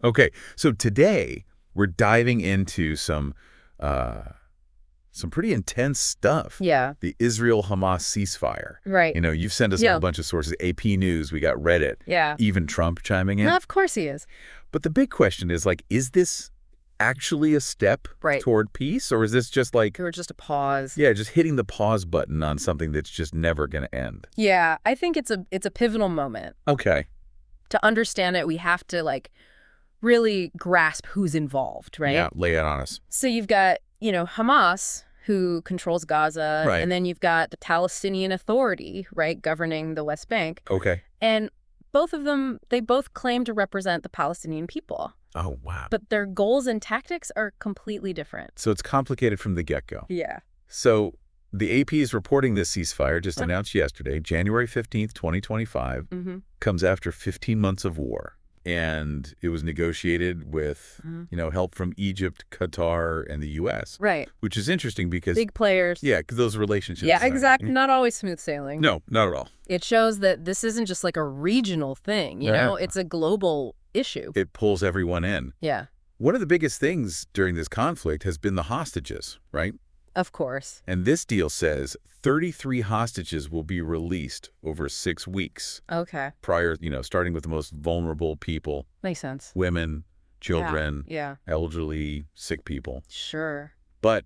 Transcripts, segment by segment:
Okay, so today we're diving into some pretty intense stuff. Yeah. The Israel-Hamas ceasefire. Right. You've sent us a whole bunch of sources. AP News, we got Reddit. Yeah. Even Trump chiming in. Of course he is. But the big question is, is this actually a step toward peace? Or is this just Or just a pause? Yeah, just hitting the pause button on something that's just never going to end? Yeah, I think it's a pivotal moment. Okay. To understand it, we have to, really grasp who's involved, right? Yeah, lay it on us. So you've got, Hamas, who controls Gaza, right. And then you've got the Palestinian Authority, right, governing the West Bank. Okay. And both of them, they both claim to represent the Palestinian people. Oh, wow. But their goals and tactics are completely different. So it's complicated from the get-go. Yeah. So the AP is reporting this ceasefire, just announced yesterday, January 15th, 2025, comes after 15 months of war. And it was negotiated with, help from Egypt, Qatar, and the U.S. Right. Which is interesting because... Big players. Yeah, because those relationships... Yeah, exactly. Not always smooth sailing. No, not at all. It shows that this isn't just a regional thing, you know? It's a global issue. It pulls everyone in. Yeah. One of the biggest things during this conflict has been the hostages, right? Of course. And this deal says 33 hostages will be released over 6 weeks. Okay. Prior, starting with the most vulnerable people. Makes sense. Women, children, yeah. Elderly, sick people. Sure. But,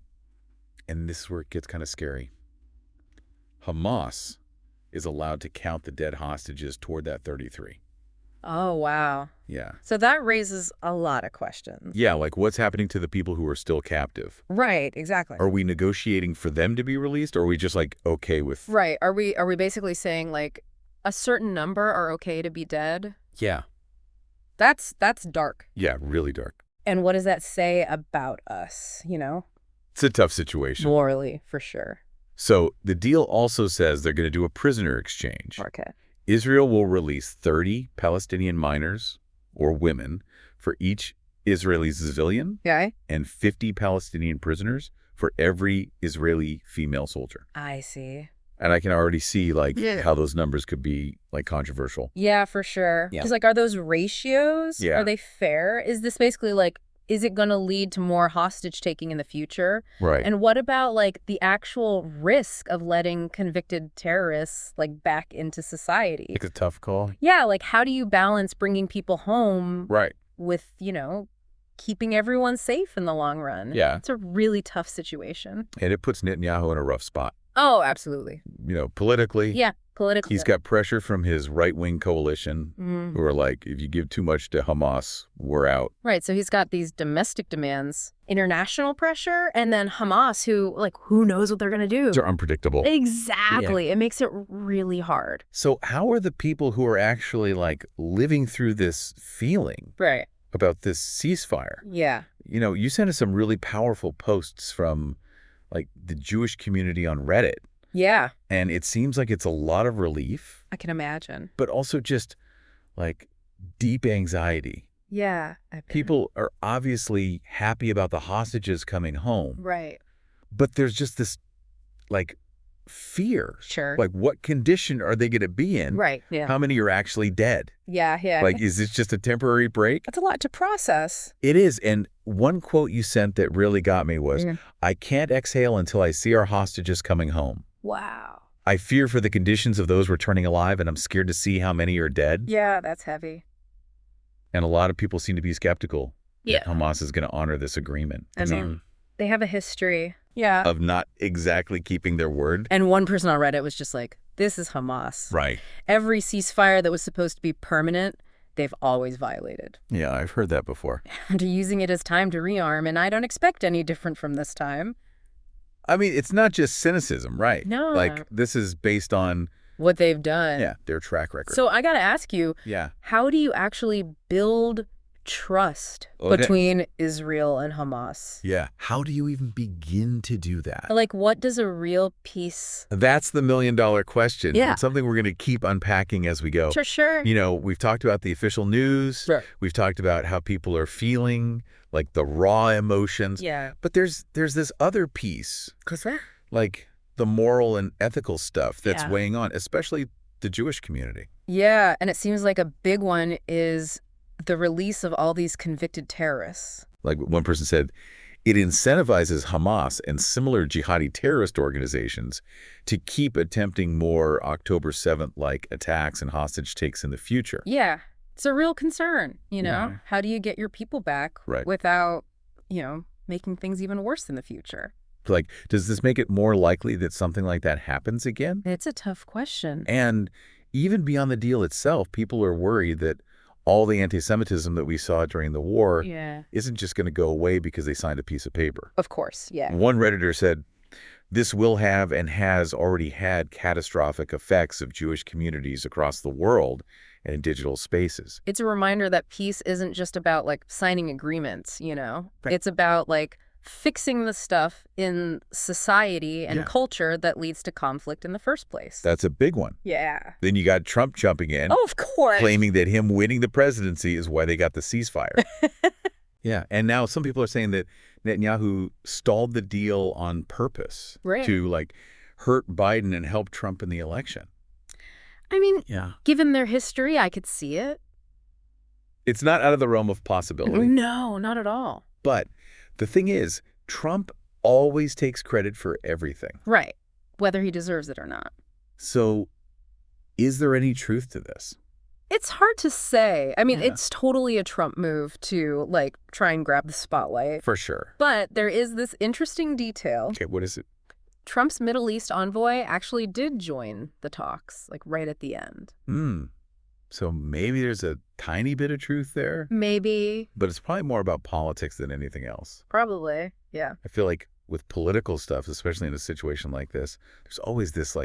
and this is where it gets kind of scary, Hamas is allowed to count the dead hostages toward that 33. Oh, wow. Yeah. So that raises a lot of questions. Yeah, what's happening to the people who are still captive? Right, exactly. Are we negotiating for them to be released, or are we just okay with... Right. Are we basically saying a certain number are okay to be dead? Yeah. That's dark. Yeah, really dark. And what does that say about us, It's a tough situation. Morally, for sure. So the deal also says they're going to do a prisoner exchange. Okay. Israel will release 30 Palestinian minors or women for each Israeli civilian and 50 Palestinian prisoners for every Israeli female soldier. I see. And I can already see how those numbers could be controversial. Yeah, for sure. Because are those ratios? Yeah. Are they fair? Is this basically is it going to lead to more hostage taking in the future? Right. And what about the actual risk of letting convicted terrorists back into society? It's a tough call. Yeah, how do you balance bringing people home with, keeping everyone safe in the long run? Yeah. It's a really tough situation. And it puts Netanyahu in a rough spot. Oh, absolutely. Politically. Yeah, politically. He's got pressure from his right-wing coalition who are if you give too much to Hamas, we're out. Right, so he's got these domestic demands, international pressure, and then Hamas who knows what they're going to do? They're unpredictable. Exactly. Yeah. It makes it really hard. So how are the people who are actually living through this feeling about this ceasefire? Yeah. You sent us some really powerful posts from the Jewish community on Reddit. Yeah. And it seems like it's a lot of relief. I can imagine. But also just deep anxiety. Yeah. People are obviously happy about the hostages coming home. Right. But there's just this fear. Sure. What condition are they going to be in? Right. Yeah. How many are actually dead? Yeah. Yeah. Is this just a temporary break? That's a lot to process. It is. And one quote you sent that really got me was, I can't exhale until I see our hostages coming home. Wow. I fear for the conditions of those returning alive, and I'm scared to see how many are dead. Yeah, that's heavy. And a lot of people seem to be skeptical that Hamas is going to honor this agreement. I mean, they have a history. Yeah. Of not exactly keeping their word. And one person on Reddit was just this is Hamas. Right. Every ceasefire that was supposed to be permanent, they've always violated. Yeah, I've heard that before. And using it as time to rearm, and I don't expect any different from this time. I mean, it's not just cynicism, right? No. This is based on what they've done. Yeah, their track record. So I got to ask you, how do you actually build trust between Israel and Hamas? Yeah. How do you even begin to do that? What does a real peace... That's the million-dollar question. Yeah. It's something we're going to keep unpacking as we go. Sure. We've talked about the official news. Right. We've talked about how people are feeling, the raw emotions. Yeah. But there's this other piece. What's that? The moral and ethical stuff that's weighing on, especially the Jewish community. Yeah, and it seems like a big one is the release of all these convicted terrorists. Like one person said, it incentivizes Hamas and similar jihadi terrorist organizations to keep attempting more October 7th-like attacks and hostage takes in the future. Yeah, it's a real concern, you know? Yeah. How do you get your people back without, making things even worse in the future? Like, does this make it more likely that something like that happens again? It's a tough question. And even beyond the deal itself, people are worried that all the anti-Semitism that we saw during the war isn't just going to go away because they signed a piece of paper. Of course, yeah. One Redditor said, this will have and has already had catastrophic effects of Jewish communities across the world and in digital spaces. It's a reminder that peace isn't just about, signing agreements, Right. It's about, fixing the stuff in society and culture that leads to conflict in the first place. That's a big one. Yeah. Then you got Trump jumping in. Oh, of course. Claiming that him winning the presidency is why they got the ceasefire. Yeah. And now some people are saying that Netanyahu stalled the deal on purpose to, hurt Biden and help Trump in the election. I mean, given their history, I could see it. It's not out of the realm of possibility. No, not at all. But the thing is, Trump always takes credit for everything. Right, whether he deserves it or not. So is there any truth to this? It's hard to say. I mean, it's totally a Trump move to, try and grab the spotlight. For sure. But there is this interesting detail. Okay, what is it? Trump's Middle East envoy actually did join the talks, right at the end. So maybe there's a tiny bit of truth there? Maybe. But it's probably more about politics than anything else. Probably, yeah. I feel like with political stuff, especially in a situation like this, there's always this,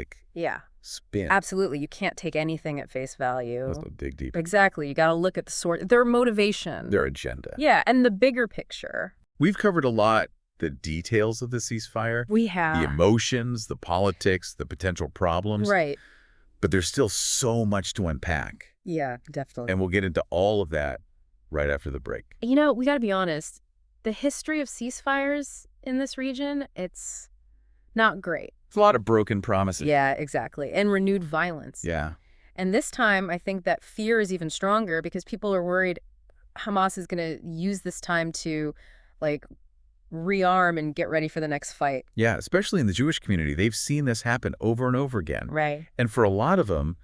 spin. Absolutely. You can't take anything at face value. Let's go dig deep. Exactly. You got to look at their motivation. Their agenda. Yeah, and the bigger picture. We've covered a lot the details of the ceasefire. We have. The emotions, the politics, the potential problems. Right. But there's still so much to unpack. Yeah, definitely. And we'll get into all of that right after the break. We got to be honest. The history of ceasefires in this region, it's not great. It's a lot of broken promises. Yeah, exactly. And renewed violence. Yeah. And this time, I think that fear is even stronger because people are worried Hamas is going to use this time to, rearm and get ready for the next fight. Yeah, especially in the Jewish community. They've seen this happen over and over again. Right. And for a lot of them,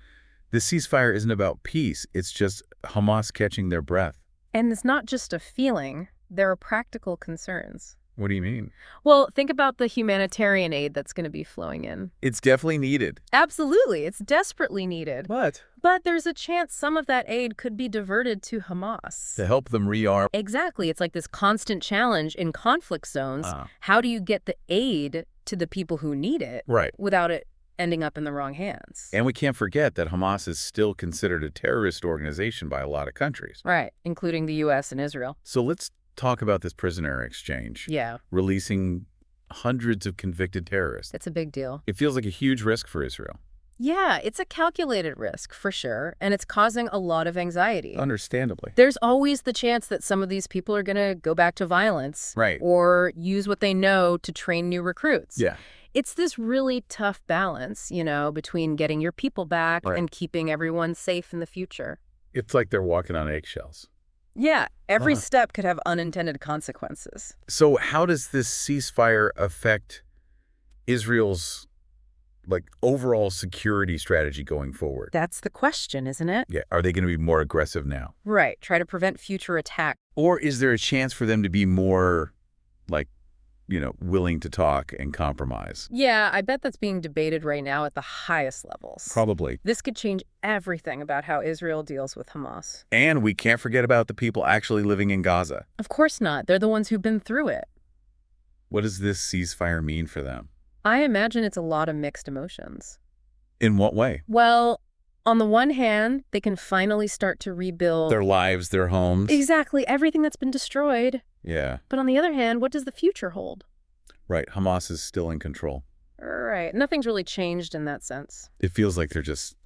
the ceasefire isn't about peace. It's just Hamas catching their breath. And it's not just a feeling. There are practical concerns. What do you mean? Well, think about the humanitarian aid that's going to be flowing in. It's definitely needed. Absolutely. It's desperately needed. But there's a chance some of that aid could be diverted to Hamas. To help them rearm. Exactly. It's like this constant challenge in conflict zones. How do you get the aid to the people who need it without it ending up in the wrong hands? And we can't forget that Hamas is still considered a terrorist organization by a lot of countries. Right, including the U.S. and Israel. So let's talk about this prisoner exchange. Yeah. Releasing hundreds of convicted terrorists. It's a big deal. It feels like a huge risk for Israel. Yeah, it's a calculated risk, for sure, and it's causing a lot of anxiety. Understandably. There's always the chance that some of these people are going to go back to violence. Right. Or use what they know to train new recruits. Yeah. It's this really tough balance, between getting your people back and keeping everyone safe in the future. It's like they're walking on eggshells. Yeah, every step could have unintended consequences. So how does this ceasefire affect Israel's overall security strategy going forward? That's the question, isn't it? Yeah. Are they going to be more aggressive now? Right. Try to prevent future attacks. Or is there a chance for them to be more willing to talk and compromise? Yeah, I bet that's being debated right now at the highest levels. Probably. This could change everything about how Israel deals with Hamas. And we can't forget about the people actually living in Gaza. Of course not. They're the ones who've been through it. What does this ceasefire mean for them? I imagine it's a lot of mixed emotions. In what way? Well, on the one hand, they can finally start to rebuild their lives, their homes. Exactly. Everything that's been destroyed. Yeah. But on the other hand, what does the future hold? Right. Hamas is still in control. Right. Nothing's really changed in that sense. It feels like they're just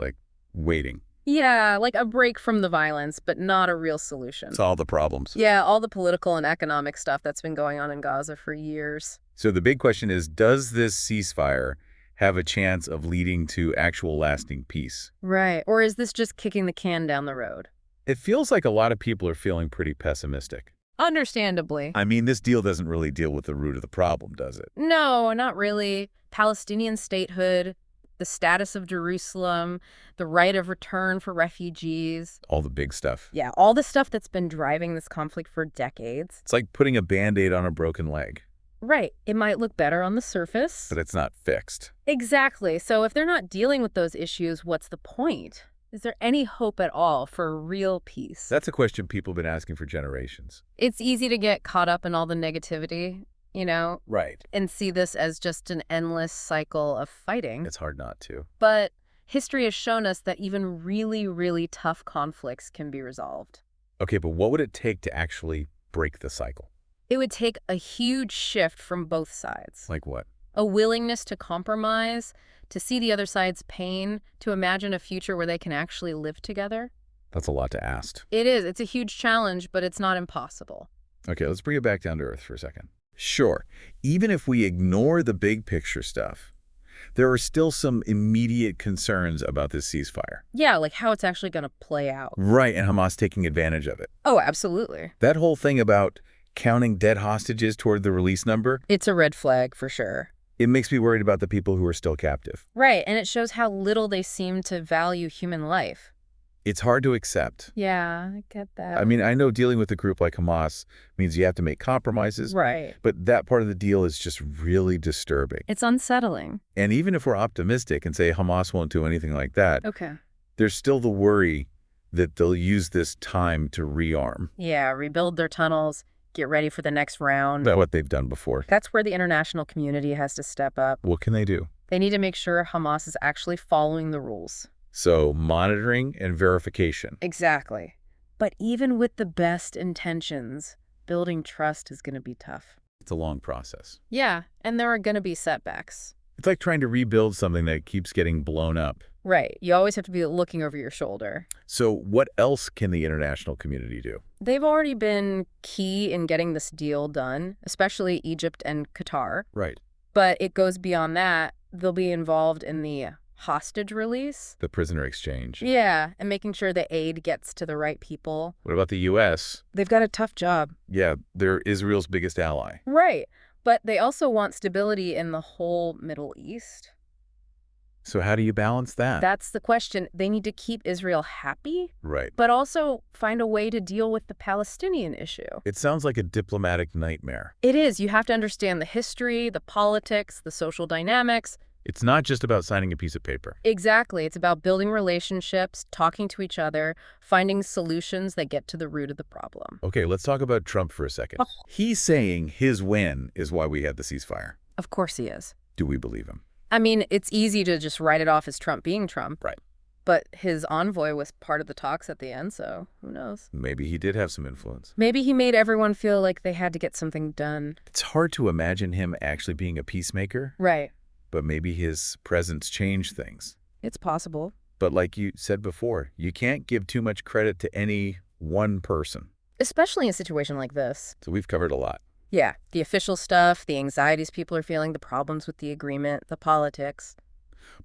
waiting. Yeah, like a break from the violence, but not a real solution. Solve the problems. Yeah, all the political and economic stuff that's been going on in Gaza for years. So the big question is, does this ceasefire have a chance of leading to actual lasting peace? Right. Or is this just kicking the can down the road? It feels like a lot of people are feeling pretty pessimistic. Understandably. I mean, this deal doesn't really deal with the root of the problem, does it? No, not really. Palestinian statehood, the status of Jerusalem, the right of return for refugees. All the big stuff. Yeah, all the stuff that's been driving this conflict for decades. It's like putting a Band-Aid on a broken leg. Right. It might look better on the surface. But it's not fixed. Exactly. So if they're not dealing with those issues, what's the point? Is there any hope at all for real peace? That's a question people have been asking for generations. It's easy to get caught up in all the negativity, you know? Right. And see this as just an endless cycle of fighting. It's hard not to. But history has shown us that even really, really tough conflicts can be resolved. Okay, but what would it take to actually break the cycle? It would take a huge shift from both sides. Like what? A willingness to compromise, to see the other side's pain, to imagine a future where they can actually live together. That's a lot to ask. It is. It's a huge challenge, but it's not impossible. Okay, let's bring it back down to earth for a second. Sure, even if we ignore the big picture stuff, there are still some immediate concerns about this ceasefire. Yeah, like how it's actually going to play out. Right, and Hamas taking advantage of it. Oh, absolutely. That whole thing about counting dead hostages toward the release number, It's a red flag for sure. it makes me worried about the people who are still captive. Right, and it shows how little they seem to value human life. It's hard to accept. Yeah, I get that. I mean, I know dealing with a group like Hamas means you have to make compromises, Right. but that part of the deal is just really disturbing. It's unsettling. And even if we're optimistic and say Hamas won't do anything like that, Okay. there's still the worry that they'll use this time to rearm. Yeah, rebuild their tunnels, get ready for the next round. That's what they've done before. That's where the international community has to step up. What can they do? They need to make sure Hamas is actually following the rules. So monitoring and verification. Exactly. But even with the best intentions, building trust is going to be tough. It's a long process. Yeah, and there are going to be setbacks. It's like trying to rebuild something that keeps getting blown up. Right. You always have to be looking over your shoulder. So what else can the international community do? They've already been key in getting this deal done, especially Egypt and Qatar. Right. But it goes beyond that. They'll be involved in the hostage release. The prisoner exchange. Yeah, and making sure the aid gets to the right people. What about the U.S.? They've got a tough job. Yeah, they're Israel's biggest ally. Right. But they also want stability in the whole Middle East. So how do you balance that? That's the question. They need to keep Israel happy, Right. but also find a way to deal with the Palestinian issue. It sounds like a diplomatic nightmare. It is. You have to understand the history, the politics, the social dynamics. It's not just about signing a piece of paper. Exactly. It's about building relationships, talking to each other, finding solutions that get to the root of the problem. Okay, let's talk about Trump for a second. He's saying his win is why we had the ceasefire. Of course he is. Do we believe him? I mean, it's easy to just write it off as Trump being Trump. Right. But his envoy was part of the talks at the end, so who knows? Maybe he did have some influence. Maybe he made everyone feel like they had to get something done. It's hard to imagine him actually being a peacemaker, Right. but maybe his presence changed things. It's possible. But like you said before, you can't give too much credit to any one person. Especially in a situation like this. So we've covered a lot. Yeah, the official stuff, the anxieties people are feeling, the problems with the agreement, the politics.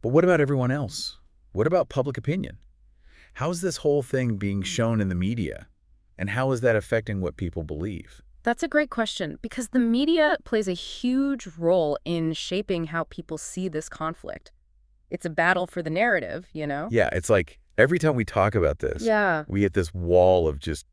But what about everyone else? What about public opinion? How's this whole thing being shown in the media? And how is that affecting what people believe? That's a great question, because the media plays a huge role in shaping how people see this conflict. It's a battle for the narrative, you know? Yeah, it's like every time we talk about this, Yeah. we hit this wall of just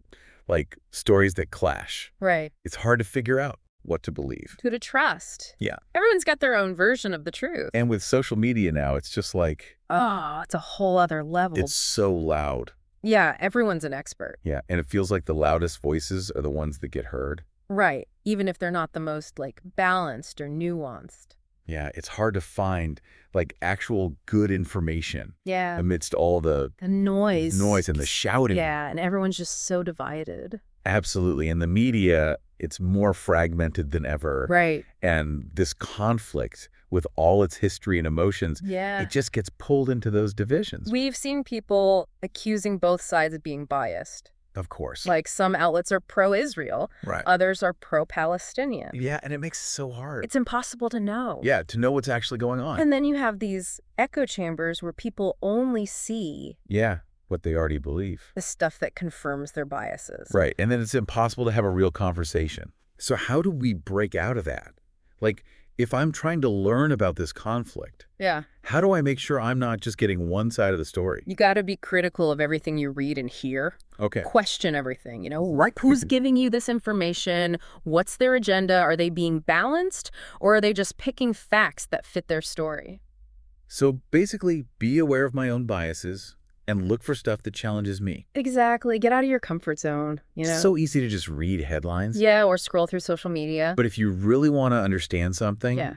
like stories that clash. Right. It's hard to figure out what to believe. Who to trust. Yeah. Everyone's got their own version of the truth. And with social media now, it's just like, Oh, it's a whole other level. it's so loud. Yeah, everyone's an expert. Yeah, and it feels like the loudest voices are the ones that get heard. Right. Even if they're not the most, like, balanced or nuanced. Yeah, it's hard to find like actual good information Yeah. amidst all the noise and the shouting. Yeah, and everyone's just so divided. Absolutely. In the media, it's more fragmented than ever. Right. And this conflict with all its history and emotions, Yeah. it just gets pulled into those divisions. We've seen people accusing both sides of being biased. Of course. Like some outlets are pro-Israel, Right. others are pro-Palestinian. Yeah, and it makes it so hard. It's impossible to know. Yeah, to know what's actually going on. And then you have these echo chambers where people only see Yeah. what they already believe. The stuff that confirms their biases. Right, and then it's impossible to have a real conversation. So how do we break out of that? Like, if I'm trying to learn about this conflict, Yeah. how do I make sure I'm not just getting one side of the story? You got to be critical of everything you read and hear. Okay. Question everything, right? Who's giving you this information? What's their agenda? Are they being balanced, or are they just picking facts that fit their story? So basically, be aware of my own biases and look for stuff that challenges me. Exactly. Get out of your comfort zone, It's so easy to just read headlines. Yeah, or scroll through social media. But if you really want to understand something, Yeah.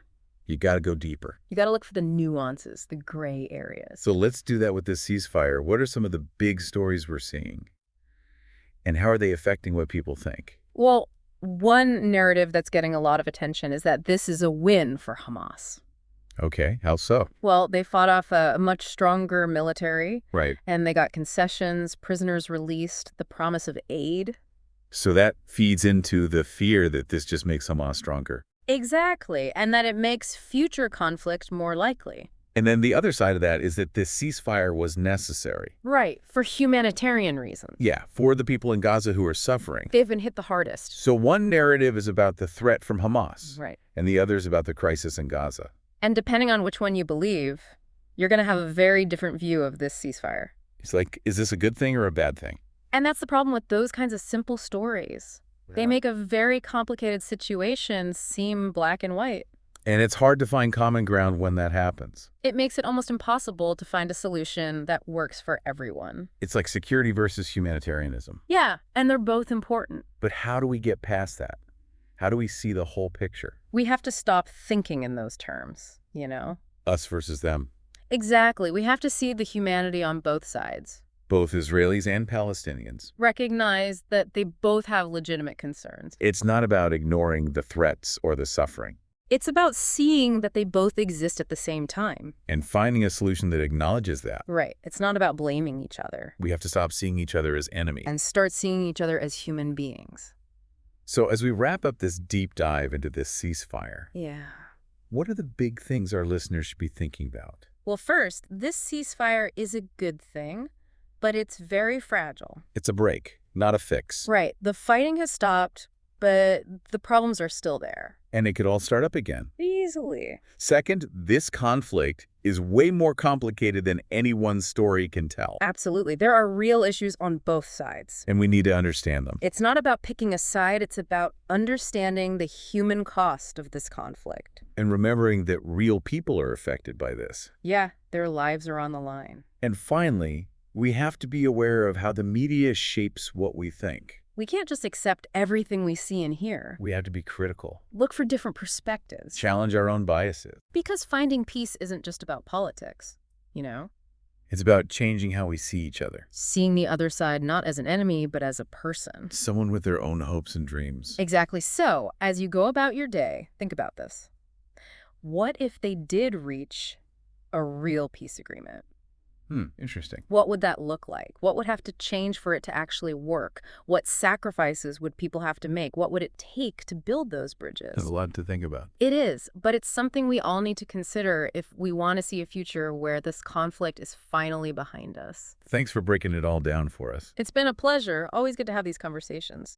you got to go deeper. You got to look for the nuances, the gray areas. So let's do that with this ceasefire. What are some of the big stories we're seeing? And how are they affecting what people think? Well, one narrative that's getting a lot of attention is that this is a win for Hamas. Okay, how so? Well, they fought off a much stronger military. Right. And they got concessions, prisoners released, the promise of aid. So that feeds into the fear that this just makes Hamas stronger. Exactly, and that it makes future conflict more likely. And then the other side of that is that this ceasefire was necessary. Right, for humanitarian reasons. Yeah, for the people in Gaza who are suffering. They've been hit the hardest. So one narrative is about the threat from Hamas. Right. And the other is about the crisis in Gaza. And depending on which one you believe, you're going to have a very different view of this ceasefire. It's like, is this a good thing or a bad thing? And that's the problem with those kinds of simple stories. Yeah. They make a very complicated situation seem black and white. And it's hard to find common ground when that happens. It makes it almost impossible to find a solution that works for everyone. It's like security versus humanitarianism. Yeah, and they're both important. But how do we get past that? How do we see the whole picture? We have to stop thinking in those terms, Us versus them. Exactly. We have to see the humanity on both sides. Both Israelis and Palestinians. Recognize that they both have legitimate concerns. It's not about ignoring the threats or the suffering. It's about seeing that they both exist at the same time. And finding a solution that acknowledges that. Right. It's not about blaming each other. We have to stop seeing each other as enemies. And start seeing each other as human beings. So as we wrap up this deep dive into this ceasefire, Yeah. what are the big things our listeners should be thinking about? Well, first, this ceasefire is a good thing, but it's very fragile. It's a break, not a fix. Right. The fighting has stopped, but the problems are still there. And it could all start up again. Easily. Second, this conflict is way more complicated than any one story can tell. Absolutely. There are real issues on both sides. And we need to understand them. It's not about picking a side. It's about understanding the human cost of this conflict. And remembering that real people are affected by this. Yeah, their lives are on the line. And finally, we have to be aware of how the media shapes what we think. We can't just accept everything we see and hear. We have to be critical. Look for different perspectives. Challenge our own biases. Because finding peace isn't just about politics, It's about changing how we see each other. Seeing the other side not as an enemy, but as a person. Someone with their own hopes and dreams. Exactly. So, as you go about your day, think about this. What if they did reach a real peace agreement? Interesting. What would that look like? What would have to change for it to actually work? What sacrifices would people have to make? What would it take to build those bridges? There's a lot to think about. It is, but it's something we all need to consider if we want to see a future where this conflict is finally behind us. Thanks for breaking it all down for us. It's been a pleasure. Always good to have these conversations.